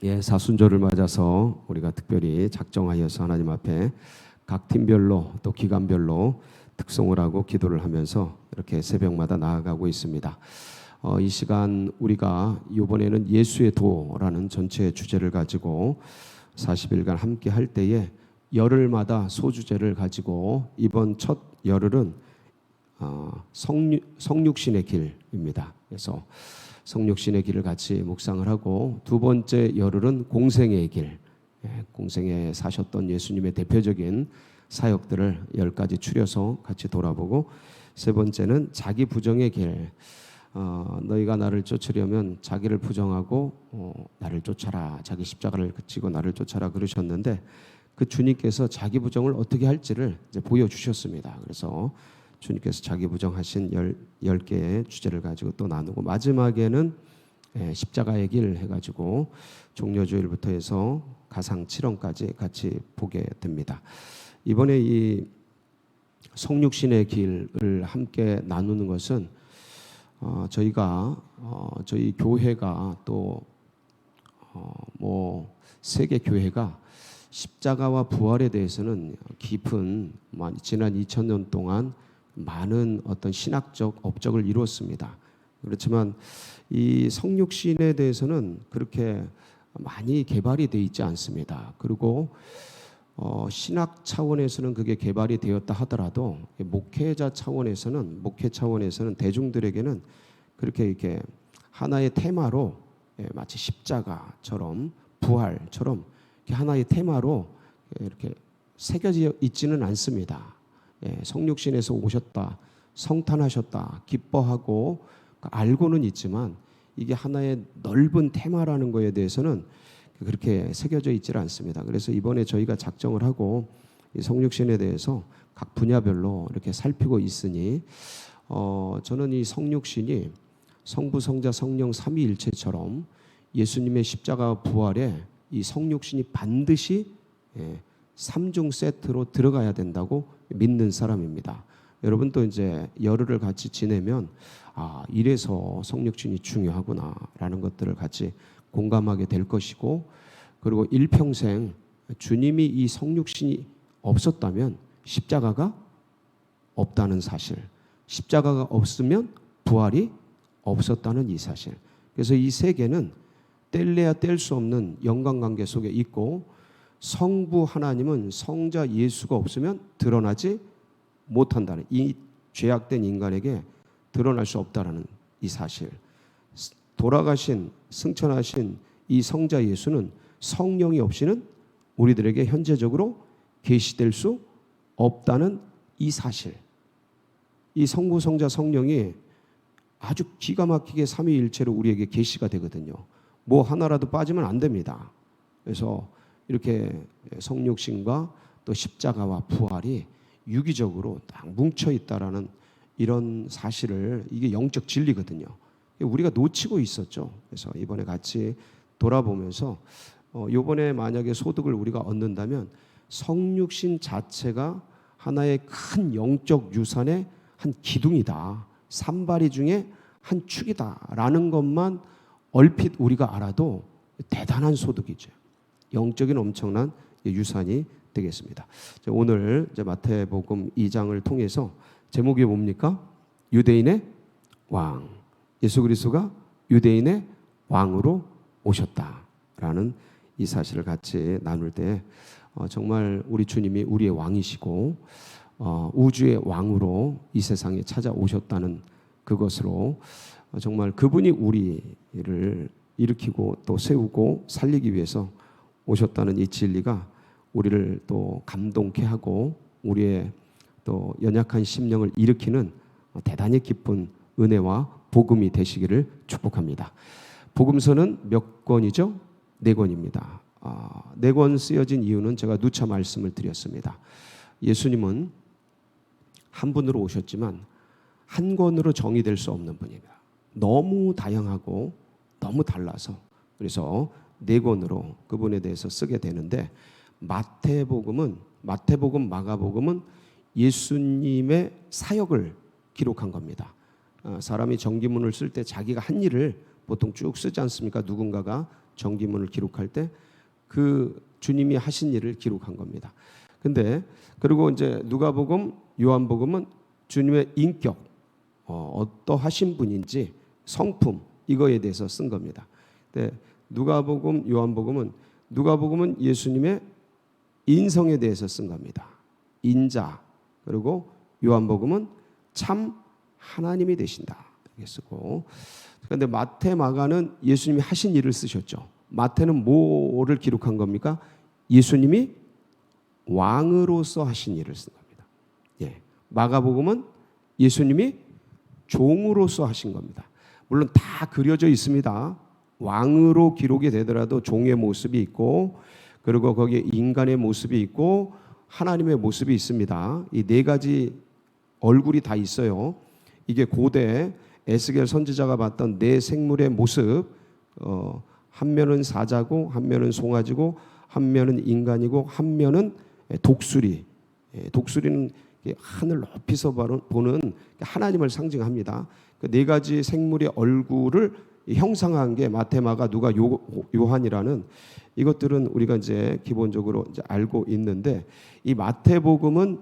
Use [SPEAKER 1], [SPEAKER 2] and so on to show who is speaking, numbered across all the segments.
[SPEAKER 1] 예, 사순절을 맞아서 우리가 특별히 작정하여서 하나님 앞에 각 팀별로 또 기간별로 특송을 하고 기도를 하면서 이렇게 새벽마다 나아가고 있습니다. 이 시간 우리가 이번에는 예수의 도라는 전체 주제를 가지고 40일간 함께 할 때에 열흘마다 소주제를 가지고 이번 첫 열흘은 성육신의 길입니다. 그래서 성육신의 길을 같이 묵상을 하고, 두 번째 열흘은 공생의 길, 공생에 사셨던 예수님의 대표적인 사역들을 10가지 추려서 같이 돌아보고, 세 번째는 자기 부정의 길, 너희가 나를 쫓으려면 자기를 부정하고 나를 쫓아라, 자기 십자가를 지고 나를 쫓아라 그러셨는데, 그 주님께서 자기 부정을 어떻게 할지를 이제 보여주셨습니다. 그래서 주님께서 자기 부정하신 10개의 주제를 가지고 또 나누고, 마지막에는 십자가의 길 해가지고 종려주일부터 해서 가상 7원까지 같이 보게 됩니다. 이번에 이 성육신의 길을 함께 나누는 것은 저희가 저희 교회가 또 세계 교회가 십자가와 부활에 대해서는 깊은 지난 2000년 동안 많은 어떤 신학적 업적을 이루었습니다. 그렇지만 이 성육신에 대해서는 그렇게 많이 개발이 되어 있지 않습니다. 그리고 신학 차원에서는 그게 개발이 되었다 하더라도 목회 차원에서는 대중들에게는 그렇게 이렇게 하나의 테마로, 마치 십자가처럼 부활처럼 하나의 테마로 이렇게 새겨져 있지는 않습니다. 성육신에서 오셨다, 성탄하셨다, 기뻐하고 알고는 있지만 이게 하나의 넓은 테마라는 것에 대해서는 그렇게 새겨져 있지 않습니다. 그래서 이번에 저희가 작정을 하고 이 성육신에 대해서 각 분야별로 이렇게 살피고 있으니, 저는 이 성육신이 성부, 성자, 성령 삼위일체처럼 예수님의 십자가 부활에 이 성육신이 반드시 3중 세트로 들어가야 된다고 믿는 사람입니다. 여러분 또 이제 열흘을 같이 지내면 이래서 성육신이 중요하구나라는 것들을 같이 공감하게 될 것이고, 그리고 일평생 주님이 이 성육신이 없었다면 십자가가 없다는 사실, 십자가가 없으면 부활이 없었다는 이 사실, 그래서 이 세계는 뗄래야 뗄 수 없는 연관관계 속에 있고, 성부 하나님은 성자 예수가 없으면 드러나지 못한다는, 이 죄악된 인간에게 드러날 수 없다라는 이 사실, 돌아가신 승천하신 이 성자 예수는 성령이 없이는 우리들에게 현재적으로 계시될 수 없다는 이 사실, 이 성부, 성자, 성령이 아주 기가 막히게 삼위일체로 우리에게 계시가 되거든요. 뭐 하나라도 빠지면 안 됩니다. 그래서 이렇게 성육신과 또 십자가와 부활이 유기적으로 딱 뭉쳐 있다라는 이런 사실을, 이게 영적 진리거든요. 우리가 놓치고 있었죠. 그래서 이번에 같이 돌아보면서 이번에 만약에 소득을 우리가 얻는다면 성육신 자체가 하나의 큰 영적 유산의 한 기둥이다, 산발이 중에 한 축이다라는 것만 얼핏 우리가 알아도 대단한 소득이죠. 영적인 엄청난 유산이 되겠습니다. 오늘 이제 마태복음 2장을 통해서 제목이 뭡니까? 유대인의 왕. 예수 그리스도가 유대인의 왕으로 오셨다라는 이 사실을 같이 나눌 때 정말 우리 주님이 우리의 왕이시고 우주의 왕으로 이 세상에 찾아오셨다는 그것으로 정말 그분이 우리를 일으키고 또 세우고 살리기 위해서 오셨다는 이 진리가 우리를 또 감동케 하고 우리의 또 연약한 심령을 일으키는 대단히 기쁜 은혜와 복음이 되시기를 축복합니다. 복음서는 몇 권이죠? 4권입니다. 4권 쓰여진 이유는 제가 누차 말씀을 드렸습니다. 예수님은 한 분으로 오셨지만 한 권으로 정의될 수 없는 분입니다. 너무 다양하고 너무 달라서, 그래서 4권으로 그분에 대해서 쓰게 되는데, 마태복음, 마가복음은 예수님의 사역을 기록한 겁니다. 사람이 정기문을 쓸 때 자기가 한 일을 보통 쭉 쓰지 않습니까? 누군가가 정기문을 기록할 때 그 주님이 하신 일을 기록한 겁니다. 근데 그리고 이제 누가복음, 요한복음은 주님의 인격, 어떠하신 분인지 성품 이거에 대해서 쓴 겁니다. 근데 누가복음, 누가복음은 예수님의 인성에 대해서 쓴 겁니다. 인자. 그리고 요한복음은 참 하나님이 되신다 이렇게 쓰고. 그런데 마태, 마가는 예수님이 하신 일을 쓰셨죠. 마태는 뭐를 기록한 겁니까? 예수님이 왕으로서 하신 일을 쓴 겁니다. 예. 마가복음은 예수님이 종으로서 하신 겁니다. 물론 다 그려져 있습니다. 왕으로 기록이 되더라도 종의 모습이 있고, 그리고 거기에 인간의 모습이 있고 하나님의 모습이 있습니다. 이 네 가지 얼굴이 다 있어요. 이게 고대 에스겔 선지자가 봤던 네 생물의 모습, 한 면은 사자고, 한 면은 송아지고, 한 면은 인간이고, 한 면은 독수리. 독수리는 하늘 높이서 보는 하나님을 상징합니다. 그 네 가지 생물의 얼굴을 형상한 게 마태, 마가, 누가, 요한이라는 이것들은 우리가 이제 기본적으로 이제 알고 있는데, 이 마태복음은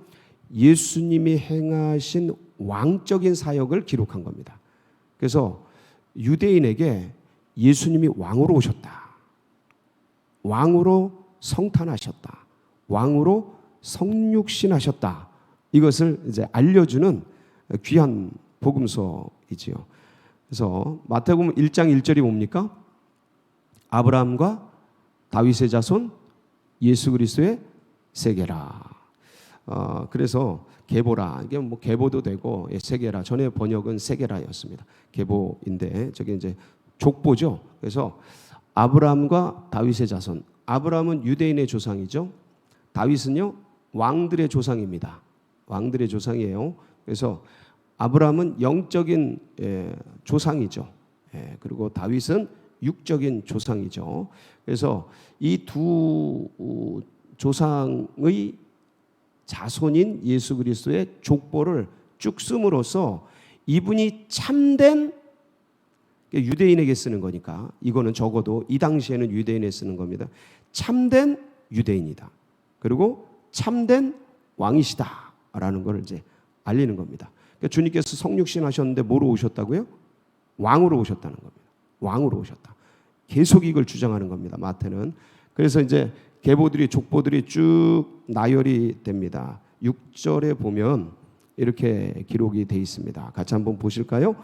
[SPEAKER 1] 예수님이 행하신 왕적인 사역을 기록한 겁니다. 그래서 유대인에게 예수님이 왕으로 오셨다, 왕으로 성탄하셨다, 왕으로 성육신하셨다, 이것을 이제 알려주는 귀한 복음서이지요. 그래서 마태복음 1장 1절이 뭡니까? 아브라함과 다윗의 자손 예수 그리스도의 세계라. 그래서 계보라, 이게 뭐 계보도 되고 세계라, 전에 번역은 세계라였습니다. 계보인데 저게 이제 족보죠. 그래서 아브라함과 다윗의 자손. 아브라함은 유대인의 조상이죠. 다윗은요 왕들의 조상입니다. 왕들의 조상이에요. 그래서 아브라함은 영적인 조상이죠. 그리고 다윗은 육적인 조상이죠. 그래서 이 두 조상의 자손인 예수 그리스도의 족보를 쭉 씀으로써 이분이 참된, 유대인에게 쓰는 거니까 이거는 적어도 이 당시에는 유대인에 쓰는 겁니다. 참된 유대인이다. 그리고 참된 왕이시다라는 걸 이제 알리는 겁니다. 그러니까 주님께서 성육신 하셨는데 뭐로 오셨다고요? 왕으로 오셨다는 겁니다. 왕으로 오셨다. 계속 이걸 주장하는 겁니다. 마태는. 그래서 이제 계보들이, 족보들이 쭉 나열이 됩니다. 6절에 보면 이렇게 기록이 돼 있습니다. 같이 한번 보실까요?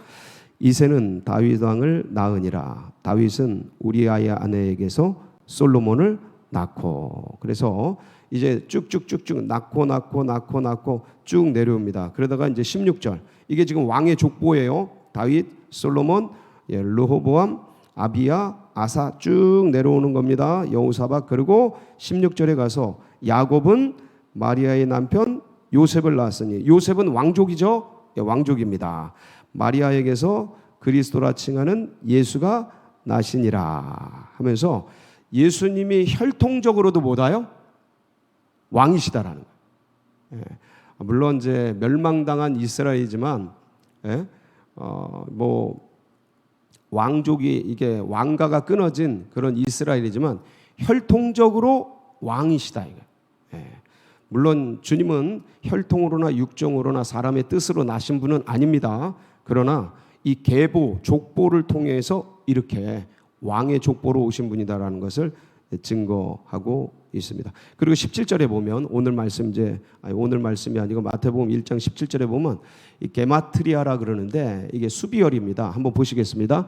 [SPEAKER 1] 이새는 다윗 왕을 낳으니라. 다윗은 우리아의 아내에게서 솔로몬을 낳고. 그래서 이제 쭉쭉쭉쭉 낳고 쭉 내려옵니다. 그러다가 이제 16절, 이게 지금 왕의 족보예요. 다윗, 솔로몬, 르호보암, 아비야, 아사 쭉 내려오는 겁니다. 여호사밧. 그리고 16절에 가서 야곱은 마리아의 남편 요셉을 낳았으니, 요셉은 왕족이죠. 왕족입니다. 마리아에게서 그리스도라 칭하는 예수가 나시니라 하면서 예수님이 혈통적으로도 뭐다요? 왕이시다라는 거예요. 물론 이제 멸망당한 이스라엘이지만, 뭐 왕족이, 이게 왕가가 끊어진 그런 이스라엘이지만 혈통적으로 왕이시다 이거. 물론 주님은 혈통으로나 육정으로나 사람의 뜻으로 나신 분은 아닙니다. 그러나 이 계보, 족보를 통해서 이렇게 왕의 족보로 오신 분이다라는 것을 증거하고 있습니다. 그리고 17절에 보면 오늘 말씀이 아니고 마태복음 1장 17절에 보면 이 게마트리아라 그러는데 이게 수비열입니다. 한번 보시겠습니다.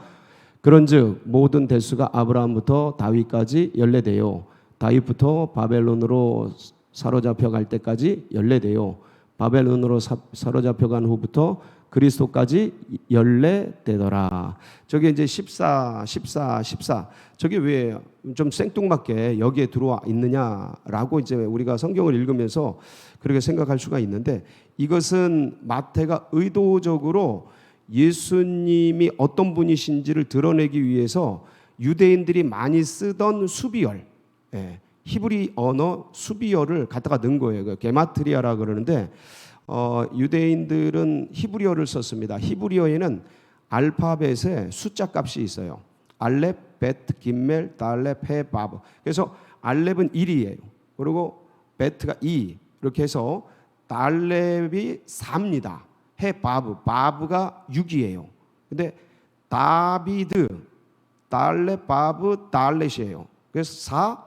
[SPEAKER 1] 그런즉 모든 대수가 아브라함부터 다윗까지 연례되요, 다윗부터 바벨론으로 사로잡혀 갈 때까지 연례되요, 바벨론으로 사로잡혀간 후부터 그리스도까지 연례되더라. 저게 이제 14. 저게 왜 좀 생뚱맞게 여기에 들어와 있느냐라고 이제 우리가 성경을 읽으면서 그렇게 생각할 수가 있는데, 이것은 마태가 의도적으로 예수님이 어떤 분이신지를 드러내기 위해서 유대인들이 많이 쓰던 수비열, 히브리 언어 수비열을 갖다가 넣은 거예요. 게마트리아라 그러는데 유대인들은 히브리어를 썼습니다. 히브리어에는 알파벳에 숫자 값이 있어요. 알렙, 베트, 김멜, 달렙, 해, 바브. 그래서 알렙은 1이에요. 그리고 베트가 2. 이렇게 해서 달렙이 4입니다. 해, 바브. 바브가 6이에요. 근데 다비드, 달렙, 바브, 달렛이에요. 그래서 4,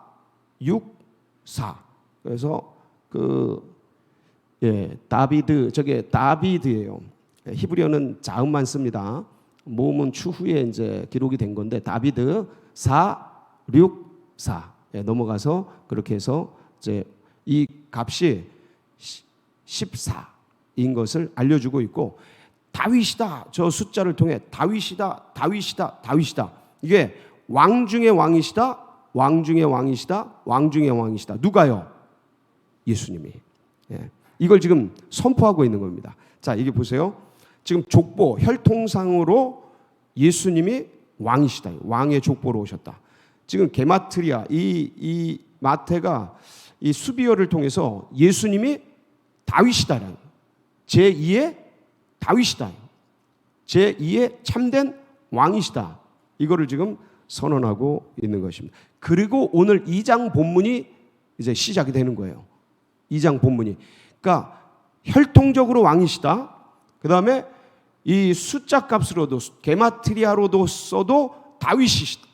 [SPEAKER 1] 6, 4. 그래서 다비드, 저게 다비드예요. 히브리어는 자음만 씁니다. 모음은 추후에 이제 기록이 된 건데 다비드 4, 6, 4 넘어가서 그렇게 해서 이제 이 값이 14인 것을 알려주고 있고 다윗이다. 저 숫자를 통해 다윗이다, 다윗이다, 다윗이다. 이게 왕 중의 왕이시다, 왕 중의 왕이시다, 왕 중의 왕이시다. 누가요? 예수님이. 이걸 지금 선포하고 있는 겁니다. 자, 이게 보세요. 지금 족보, 혈통상으로 예수님이 왕이시다. 왕의 족보로 오셨다. 지금 게마트리아, 이 마태가 이 수비어를 통해서 예수님이 다윗이다라는 제2의 다윗이다. 제2의 참된 왕이시다. 이거를 지금 선언하고 있는 것입니다. 그리고 오늘 2장 본문이 이제 시작이 되는 거예요. 2장 본문이. 그러니까 혈통적으로 왕이시다. 그 다음에 이 숫자 값으로도 게마트리아로도 써도 다윗이시다.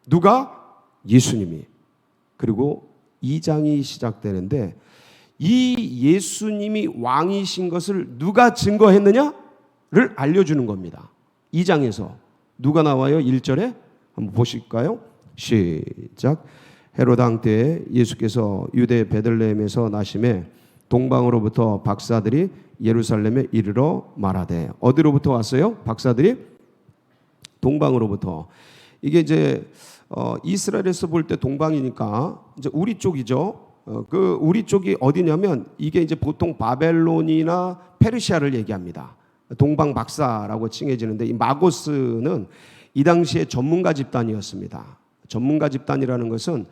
[SPEAKER 1] 누가? 예수님이. 그리고 2장이 시작되는데 이 예수님이 왕이신 것을 누가 증거했느냐를 알려주는 겁니다. 2장에서 누가 나와요? 1절에 한번 보실까요? 시작. 헤롯 왕 때에 예수께서 유대 베들레헴에서 나심에 동방으로부터 박사들이 예루살렘에 이르러 말하되. 어디로부터 왔어요? 박사들이? 동방으로부터. 이게 이제 이스라엘에서 볼 때 동방이니까 이제 우리 쪽이죠. 그 우리 쪽이 어디냐면 이게 이제 보통 바벨론이나 페르시아를 얘기합니다. 동방 박사라고 칭해지는데 이 마고스는 이 당시에 전문가 집단이었습니다. 전문가 집단이라는 것은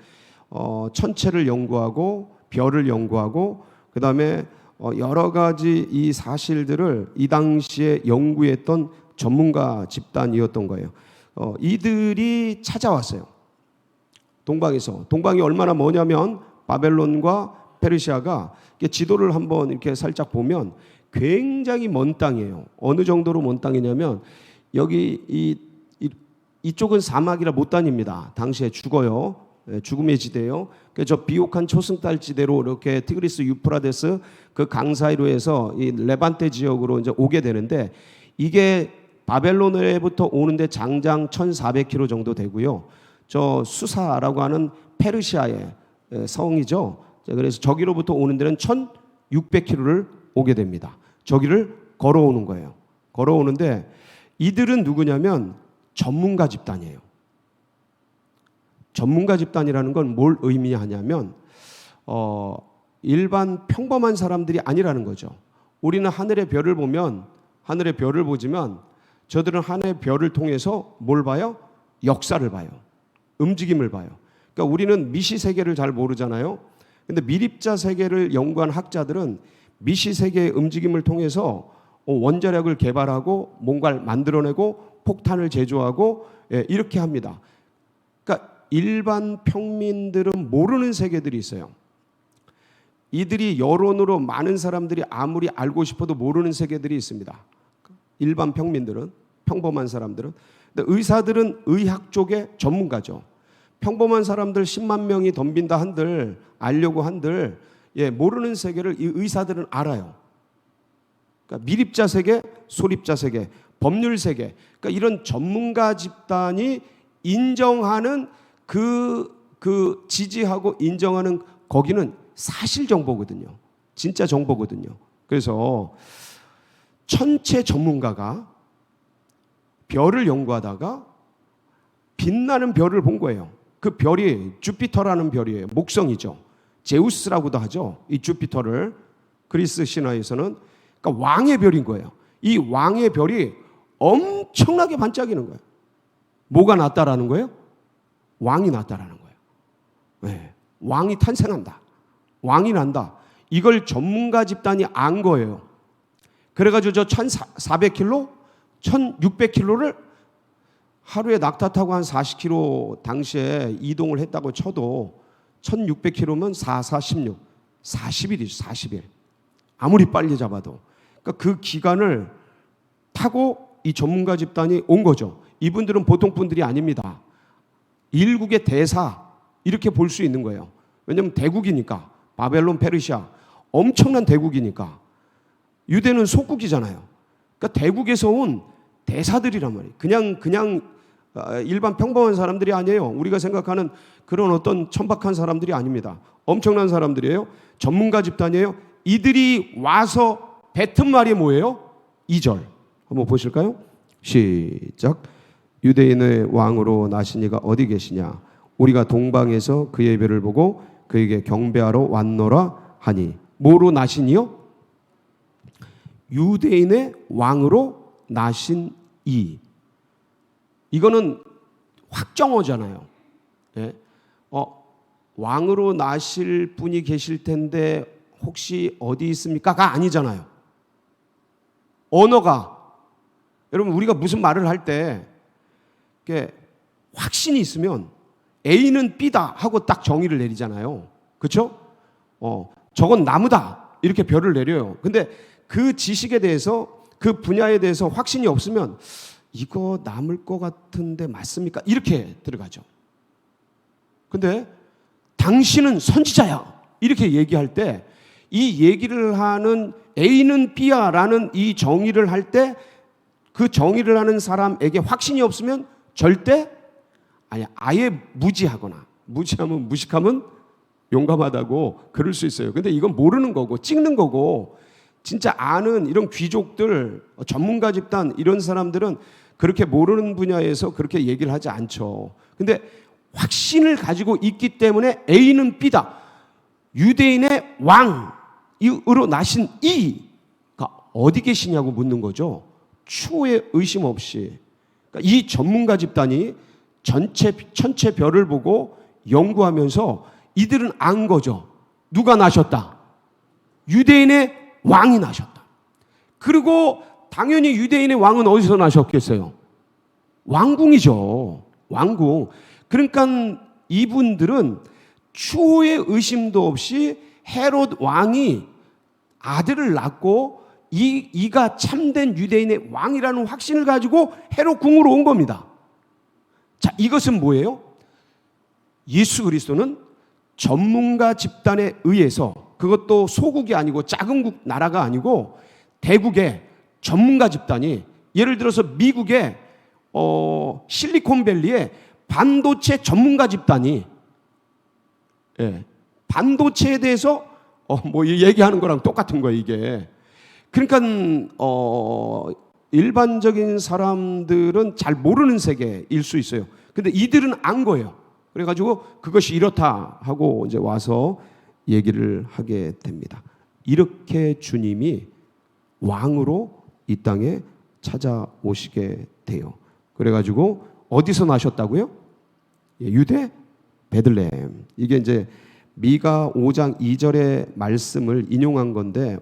[SPEAKER 1] 천체를 연구하고 별을 연구하고 그 다음에 여러 가지 이 사실들을 이 당시에 연구했던 전문가 집단이었던 거예요. 이들이 찾아왔어요. 동방에서. 동방이 얼마나 머냐면 바벨론과 페르시아가 지도를 한번 이렇게 살짝 보면 굉장히 먼 땅이에요. 어느 정도로 먼 땅이냐면 여기 이쪽은 사막이라 못 다닙니다. 당시에 죽어요. 죽음의 지대요. 저 비옥한 초승달 지대로 이렇게 티그리스 유프라데스 그 강 사이로 해서 이 레반테 지역으로 이제 오게 되는데 이게 바벨론에부터 오는데 장장 1,400km 정도 되고요. 저 수사라고 하는 페르시아의 성이죠. 그래서 저기로부터 오는 데는 1,600km를 오게 됩니다. 저기를 걸어오는 거예요. 걸어오는데 이들은 누구냐면 전문가 집단이에요. 전문가 집단이라는 건 뭘 의미하냐면 일반 평범한 사람들이 아니라는 거죠. 우리는 하늘의 별을 보면 하늘의 별을 보지만 저들은 하늘의 별을 통해서 뭘 봐요? 역사를 봐요. 움직임을 봐요. 그러니까 우리는 미시 세계를 잘 모르잖아요. 근데 미립자 세계를 연구한 학자들은 미시 세계의 움직임을 통해서 원자력을 개발하고 뭔가를 만들어내고 폭탄을 제조하고 이렇게 합니다. 그러니까 일반 평민들은 모르는 세계들이 있어요. 이들이 여론으로 많은 사람들이 아무리 알고 싶어도 모르는 세계들이 있습니다. 일반 평민들은, 평범한 사람들은. 근데 의사들은 의학 쪽의 전문가죠. 평범한 사람들 10만 명이 덤빈다 한들, 알려고 한들 모르는 세계를 이 의사들은 알아요. 그러니까 미립자 세계, 소립자 세계, 법률 세계. 그러니까 이런 전문가 집단이 인정하는 그 지지하고 인정하는 거기는 사실 정보거든요. 진짜 정보거든요. 그래서 천체 전문가가 별을 연구하다가 빛나는 별을 본 거예요. 그 별이 주피터라는 별이에요. 목성이죠. 제우스라고도 하죠. 이 주피터를 그리스 신화에서는 그러니까 왕의 별인 거예요. 이 왕의 별이 엄청나게 반짝이는 거예요. 뭐가 났다라는 거예요? 왕이 났다라는 거예요. 네. 왕이 탄생한다. 왕이 난다. 이걸 전문가 집단이 안 거예요. 그래가지고 저 1,400km 1600km를 하루에 낙타 타고 한 40km 당시에 이동을 했다고 쳐도 1600km면 4, 4, 16, 40일이죠. 40일. 아무리 빨리 잡아도. 그러니까 그 기간을 타고 이 전문가 집단이 온 거죠. 이분들은 보통 분들이 아닙니다. 일국의 대사 이렇게 볼 수 있는 거예요. 왜냐하면 대국이니까. 바벨론, 페르시아 엄청난 대국이니까. 유대는 속국이잖아요. 그러니까 대국에서 온 대사들이란 말이에요. 그냥 일반 평범한 사람들이 아니에요. 우리가 생각하는 그런 어떤 천박한 사람들이 아닙니다. 엄청난 사람들이에요. 전문가 집단이에요. 이들이 와서 뱉은 말이 뭐예요? 2절 한번 보실까요? 시작. 유대인의 왕으로 나신 이가 어디 계시냐? 우리가 동방에서 그의 예배를 보고 그에게 경배하러 왔노라 하니. 뭐로 나신이요? 유대인의 왕으로 나신 이. 이거는 확정어잖아요. 예? 왕으로 나실 분이 계실 텐데 혹시 어디 있습니까?가 아니잖아요. 언어가, 여러분 우리가 무슨 말을 할 때 확신이 있으면 A는 B다 하고 딱 정의를 내리잖아요. 그렇죠? 저건 나무다 이렇게 별을 내려요. 근데 그 지식에 대해서, 그 분야에 대해서 확신이 없으면 이거 남을 것 같은데 맞습니까? 이렇게 들어가죠. 근데 당신은 선지자야 이렇게 얘기할 때, 이 얘기를 하는 A는 B야 라는 이 정의를 할 때 그 정의를 하는 사람에게 확신이 없으면 절대 아예 무지하거나, 무지하면 무식하면 용감하다고 그럴 수 있어요. 근데 이건 모르는 거고 찍는 거고, 진짜 아는 이런 귀족들, 전문가 집단 이런 사람들은 그렇게 모르는 분야에서 그렇게 얘기를 하지 않죠. 근데 확신을 가지고 있기 때문에 A는 B다. 유대인의 왕으로 나신 이가 어디 계시냐고 묻는 거죠. 추후에 의심 없이. 그러니까 이 전문가 집단이 천체 별을 보고 연구하면서 이들은 안 거죠. 누가 나셨다? 유대인의 왕이 나셨다. 그리고 당연히 유대인의 왕은 어디서 나셨겠어요? 왕궁이죠. 왕궁. 그러니까 이분들은 추후에 의심도 없이 헤롯 왕이 아들을 낳고 이가 참된 유대인의 왕이라는 확신을 가지고 헤롯 궁으로 온 겁니다. 자, 이것은 뭐예요? 예수 그리스도는 전문가 집단에 의해서, 그것도 소국이 아니고 작은 국 나라가 아니고 대국의 전문가 집단이, 예를 들어서 미국의 실리콘밸리의 반도체 전문가 집단이, 반도체에 대해서 뭐 얘기하는 거랑 똑같은 거예요, 이게. 그러니까 일반적인 사람들은 잘 모르는 세계일 수 있어요. 근데 이들은 안 거예요. 그래가지고 그것이 이렇다 하고 이제 와서 얘기를 하게 됩니다. 이렇게 주님이 왕으로 이 땅에 찾아오시게 돼요. 그래가지고 어디서 나셨다고요? 유대 베들레헴. 이게 이제 미가 5장 2절의 말씀을 인용한 건데,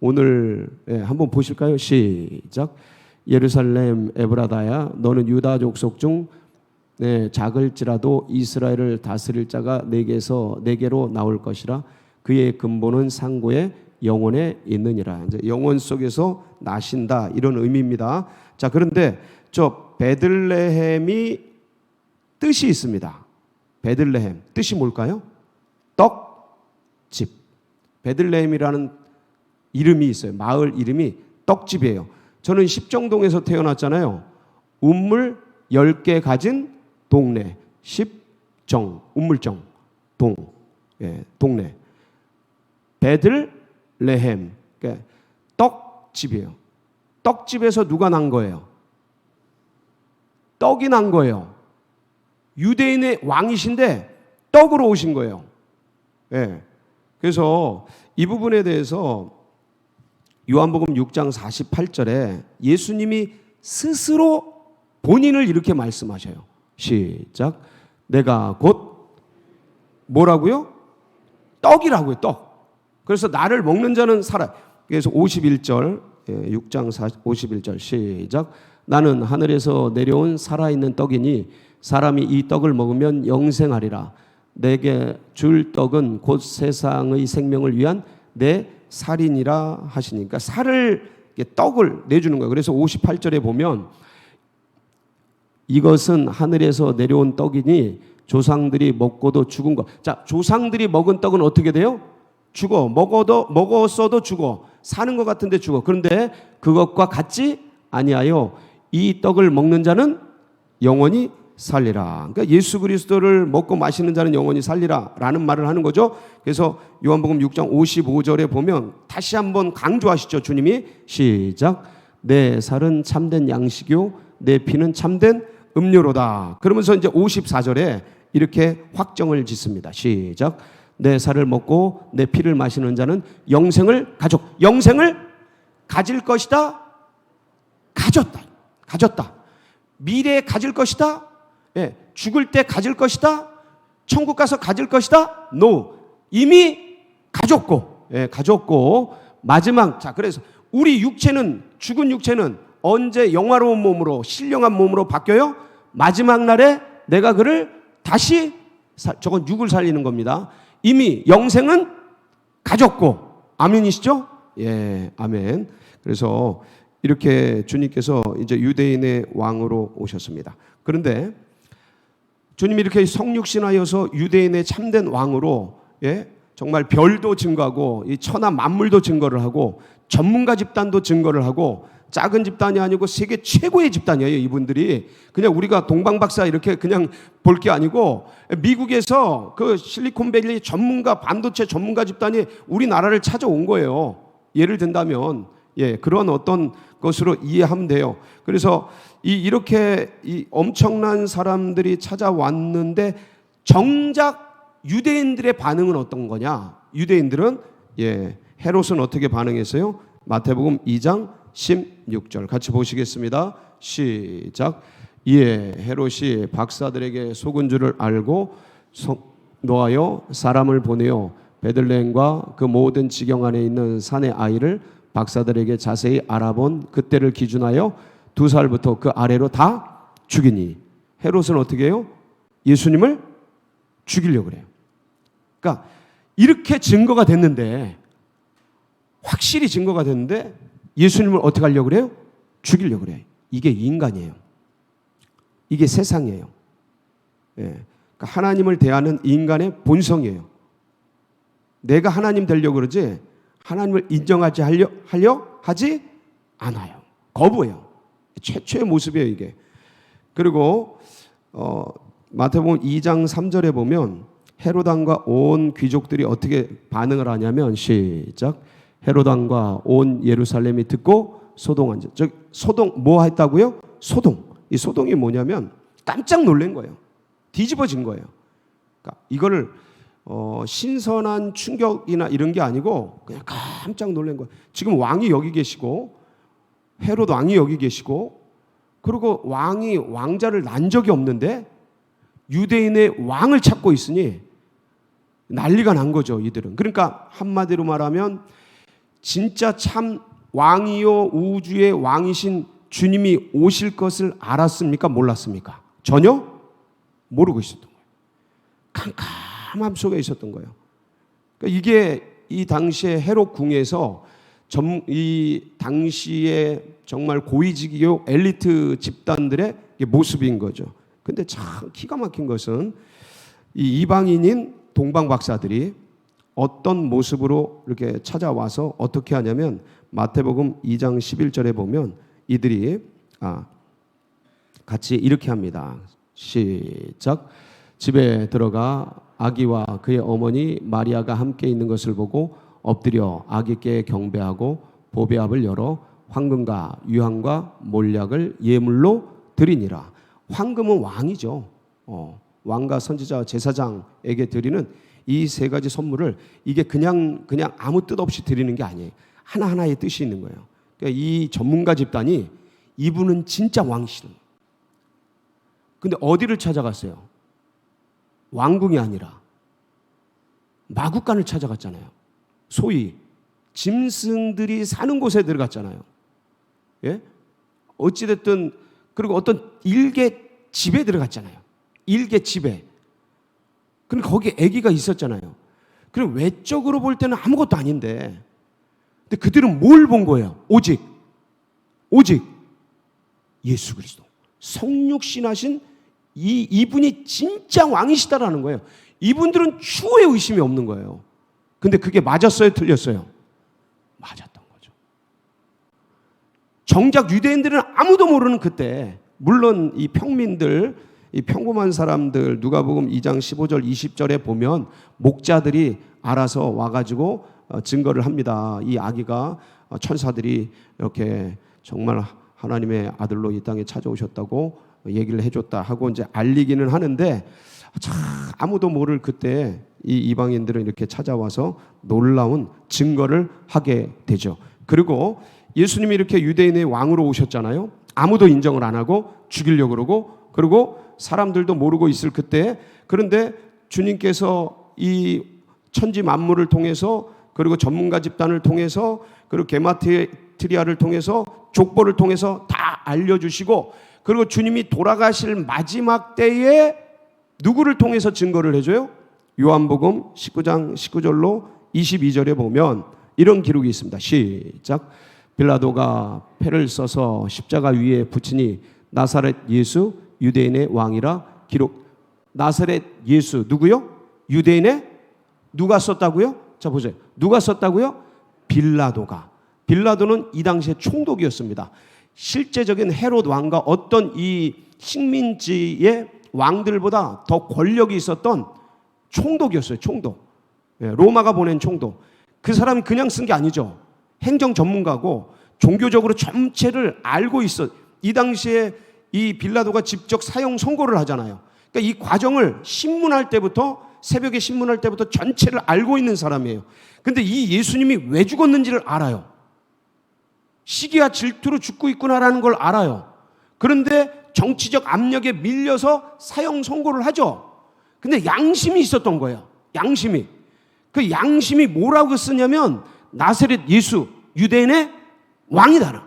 [SPEAKER 1] 오늘 한번 보실까요? 시작. 예루살렘 에브라다야, 너는 유다 족속 중 작을지라도 이스라엘을 다스릴 자가 내게로 나올 것이라. 그의 근본은 상고의 영혼에 있느니라. 이제 영혼 속에서 나신다, 이런 의미입니다. 자, 그런데 저 베들레헴이 뜻이 있습니다. 베들레헴 뜻이 뭘까요? 떡집. 베들레헴이라는 이름이 있어요. 마을 이름이 떡집이에요. 저는 십정동에서 태어났잖아요. 운물 10개 가진 동네. 십정, 운물정, 동네. 베들레헴, 그러니까 떡집이에요. 떡집에서 누가 난 거예요? 떡이 난 거예요. 유대인의 왕이신데 떡으로 오신 거예요. 그래서 이 부분에 대해서 요한복음 6장 48절에 예수님이 스스로 본인을 이렇게 말씀하셔요. 시작. 내가 곧 뭐라고요? 떡이라고요. 떡. 그래서 나를 먹는 자는 살아요. 그래서 51절, 6장 51절 시작. 나는 하늘에서 내려온 살아있는 떡이니 사람이 이 떡을 먹으면 영생하리라. 내게 줄 떡은 곧 세상의 생명을 위한 내 살이니라 하시니까 떡을 내주는 거예요. 그래서 58절에 보면 이것은 하늘에서 내려온 떡이니 조상들이 먹고도 죽은 것. 자, 조상들이 먹은 떡은 어떻게 돼요? 죽어. 먹었어도 죽어. 사는 것 같은데 죽어. 그런데 그것과 같지 아니하여 이 떡을 먹는 자는 영원히 살리라. 그러니까 예수 그리스도를 먹고 마시는 자는 영원히 살리라 라는 말을 하는 거죠. 그래서 요한복음 6장 55절에 보면 다시 한번 강조하시죠. 주님이 시작. 내 살은 참된 양식이요 내 피는 참된 음료로다. 그러면서 이제 54절에 이렇게 확정을 짓습니다. 시작. 내 살을 먹고 내 피를 마시는 자는 영생을 가질 것이다. 가졌다. 미래에 가질 것이다. 예, 죽을 때 가질 것이다. 천국 가서 가질 것이다. No. 이미 가졌고 마지막. 자, 그래서 우리 육체는, 죽은 육체는 언제 영화로운 몸으로, 신령한 몸으로 바뀌어요? 마지막 날에 내가 그를 다시 저건 육을 살리는 겁니다. 이미 영생은 가졌고. 아멘이시죠? 예, 아멘. 그래서 이렇게 주님께서 이제 유대인의 왕으로 오셨습니다. 그런데 주님이 이렇게 성육신하여서 유대인의 참된 왕으로, 예, 정말 별도 증거하고 이 천하 만물도 증거를 하고 전문가 집단도 증거를 하고, 작은 집단이 아니고 세계 최고의 집단이에요. 이분들이 그냥 우리가 동방박사 이렇게 그냥 볼 게 아니고 미국에서 그 실리콘밸리 전문가, 반도체 전문가 집단이 우리나라를 찾아온 거예요. 예를 든다면, 예, 그런 어떤 것으로 이해하면 돼요. 그래서 이렇게 엄청난 사람들이 찾아왔는데 정작 유대인들의 반응은 어떤 거냐? 유대인들은, 예, 헤롯은 어떻게 반응했어요? 마태복음 2장 16절 같이 보시겠습니다. 시작. 이에 헤롯이 박사들에게 속은 줄을 알고 노하여 사람을 보내어 베들레헴과 그 모든 지경 안에 있는 산의 아이를 박사들에게 자세히 알아본 그때를 기준하여 2살부터 그 아래로 다 죽이니. 헤롯은 어떻게 해요? 예수님을 죽이려고 그래요. 그러니까 이렇게 증거가 됐는데, 확실히 증거가 됐는데 예수님을 어떻게 하려고 그래요? 죽이려고 그래요. 이게 인간이에요. 이게 세상이에요. 예. 그러니까 하나님을 대하는 인간의 본성이에요. 내가 하나님 되려고 그러지 하나님을 인정하지 하지 않아요. 거부해요. 최초의 모습이에요, 이게. 그리고 마태복음 2장 3절에 보면 헤롯 왕과 온 귀족들이 어떻게 반응을 하냐면, 시작. 헤롯 왕과 온 예루살렘이 듣고 소동한 자. 소동 뭐 했다고요? 이 소동이 뭐냐면 깜짝 놀란 거예요. 뒤집어진 거예요. 그러니까 이거를 신선한 충격이나 이런 게 아니고 그냥 깜짝 놀란 거예요. 지금 왕이 여기 계시고, 헤롯 왕이 여기 계시고, 그리고 왕이 왕자를 낳은 적이 없는데 유대인의 왕을 찾고 있으니 난리가 난 거죠, 이들은. 그러니까 한마디로 말하면 진짜 참 왕이요 우주의 왕이신 주님이 오실 것을 알았습니까? 몰랐습니까? 전혀 모르고 있었던 거예요. 캄캄함 속에 있었던 거예요. 그러니까 이게 이 당시에 헤롯 궁에서 이 당시에 정말 고위직이요 엘리트 집단들의 모습인 거죠. 근데 참 기가 막힌 것은 이 이방인인 동방 박사들이 어떤 모습으로 이렇게 찾아와서 어떻게 하냐면, 마태복음 2장 11절에 보면 이들이 같이 이렇게 합니다. 시작. 집에 들어가 아기와 그의 어머니 마리아가 함께 있는 것을 보고 엎드려 아기께 경배하고 보배압을 열어 황금과 유황과 몰약을 예물로 드리니라. 황금은 왕이죠. 왕과 선지자와 제사장에게 드리는 이 세 가지 선물을, 이게 그냥 아무 뜻 없이 드리는 게 아니에요. 하나하나의 뜻이 있는 거예요. 그러니까 이 전문가 집단이 이분은 진짜 왕이시는 거예요. 근데 어디를 찾아갔어요? 왕궁이 아니라 마구간을 찾아갔잖아요. 소위 짐승들이 사는 곳에 들어갔잖아요. 예? 어찌됐든 그리고 어떤 일개 집에 들어갔잖아요. 일개 집에. 근데 거기에 아기가 있었잖아요. 그럼 외적으로 볼 때는 아무것도 아닌데, 근데 그들은 뭘 본 거예요? 오직 예수 그리스도, 성육신하신 이분이 진짜 왕이시다라는 거예요. 이분들은 추후에 의심이 없는 거예요. 근데 그게 맞았어요, 틀렸어요? 맞았던 거죠. 정작 유대인들은 아무도 모르는 그때, 물론 이 평민들, 이 평범한 사람들, 누가복음 2장 15절 20절에 보면 목자들이 알아서 와가지고 증거를 합니다. 이 아기가 천사들이 이렇게 정말 하나님의 아들로 이 땅에 찾아오셨다고 얘기를 해줬다 하고 이제 알리기는 하는데, 참 아무도 모를 그때 이 이방인들은 이렇게 찾아와서 놀라운 증거를 하게 되죠. 그리고 예수님이 이렇게 유대인의 왕으로 오셨잖아요. 아무도 인정을 안 하고 죽이려고 그러고, 그리고 사람들도 모르고 있을 그때, 그런데 주님께서 이 천지 만물을 통해서, 그리고 전문가 집단을 통해서, 그리고 게마트리아를 통해서, 족보를 통해서 다 알려주시고, 그리고 주님이 돌아가실 마지막 때에 누구를 통해서 증거를 해줘요? 요한복음 19장 19절로 22절에 보면 이런 기록이 있습니다. 시작. 빌라도가 패를 써서 십자가 위에 붙이니 나사렛 예수 유대인의 왕이라 기록. 나사렛 예수 누구요? 유대인의 누가 썼다고요? 자 보세요. 누가 썼다고요? 빌라도가. 빌라도는 이 당시에 총독이었습니다. 실제적인 헤롯 왕과 어떤 이 식민지의 왕들보다 더 권력이 있었던 총독이었어요. 총독. 로마가 보낸 총독. 그 사람이 그냥 쓴 게 아니죠. 행정 전문가고 종교적으로 전체를 알고 있어. 이 당시에 이 빌라도가 직접 사형 선고를 하잖아요. 그러니까 이 과정을 신문할 때부터, 새벽에 신문할 때부터 전체를 알고 있는 사람이에요. 근데 이 예수님이 왜 죽었는지를 알아요. 시기와 질투로 죽고 있구나라는 걸 알아요. 그런데 정치적 압력에 밀려서 사형 선고를 하죠. 근데 양심이 있었던 거예요. 양심이. 그 양심이 뭐라고 쓰냐면 나사렛 예수 유대인의 왕이다.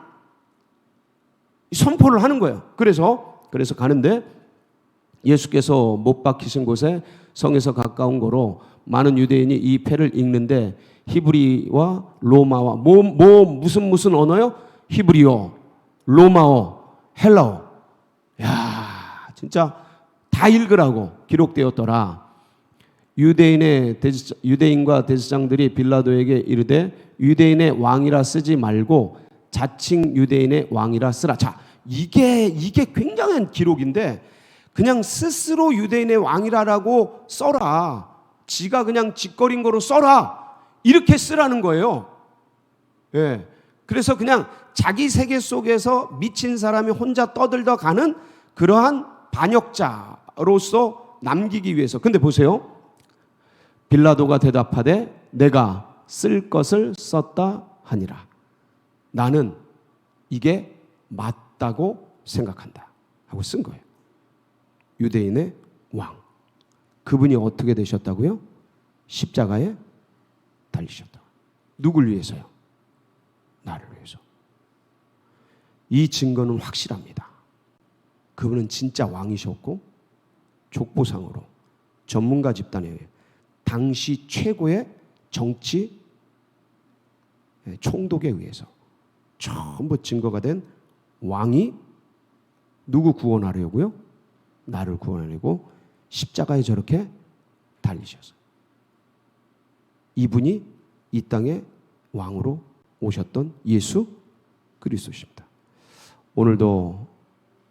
[SPEAKER 1] 선포를 하는 거예요. 그래서 가는데 예수께서 못 박히신 곳에 성에서 가까운 거로 많은 유대인이 이 패를 읽는데 히브리와 로마와 무슨 언어요? 히브리어, 로마어, 헬라어. 야, 진짜 다 읽으라고 기록되었더라. 유대인과 대제사장들이 빌라도에게 이르되 유대인의 왕이라 쓰지 말고 자칭 유대인의 왕이라 쓰라. 자, 이게 굉장한 기록인데, 그냥 스스로 유대인의 왕이라고 써라. 지가 그냥 짓거린 거로 써라. 이렇게 쓰라는 거예요. 예. 그래서 그냥 자기 세계 속에서 미친 사람이 혼자 떠들다 가는 그러한 반역자로서 남기기 위해서. 근데 보세요. 빌라도가 대답하되 내가 쓸 것을 썼다 하니라. 나는 이게 맞다고 생각한다 하고 쓴 거예요. 유대인의 왕. 그분이 어떻게 되셨다고요? 십자가에 달리셨다. 누굴 위해서요? 나를 위해서. 이 증거는 확실합니다. 그분은 진짜 왕이셨고, 족보상으로 전문가 집단에 의해 당시 최고의 정치 총독에 의해서 전부 증거가 된 왕이 누구 구원하려고요? 나를 구원하려고 십자가에 저렇게 달리셨어요. 이분이 이 땅에 왕으로 오셨던 예수 그리스도십니다. 오늘도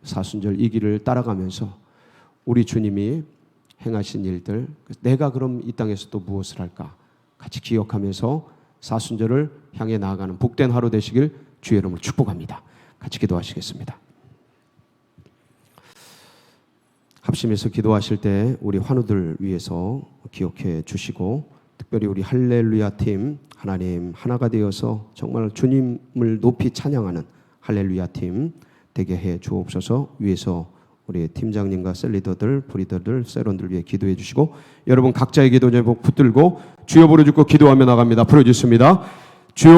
[SPEAKER 1] 사순절 이 길을 따라가면서 우리 주님이 행하신 일들, 내가 그럼 이 땅에서 또 무엇을 할까 같이 기억하면서 사순절을 향해 나아가는 복된 하루 되시길 주의 이름으로 축복합니다. 같이 기도하시겠습니다. 합심해서 기도하실 때 우리 환우들 위해서 기억해 주시고, 특별히 우리 할렐루야 팀, 하나님 하나가 되어서 정말 주님을 높이 찬양하는 할렐루야 팀 되게 해 주옵소서. 위에서 우리 팀장님과 셀리더들, 브리더들, 세론들 위해 기도해 주시고, 여러분 각자의 기도 제목 붙들고 주여 부르짖고 기도하며 나갑니다. 부르짖습니다. 주여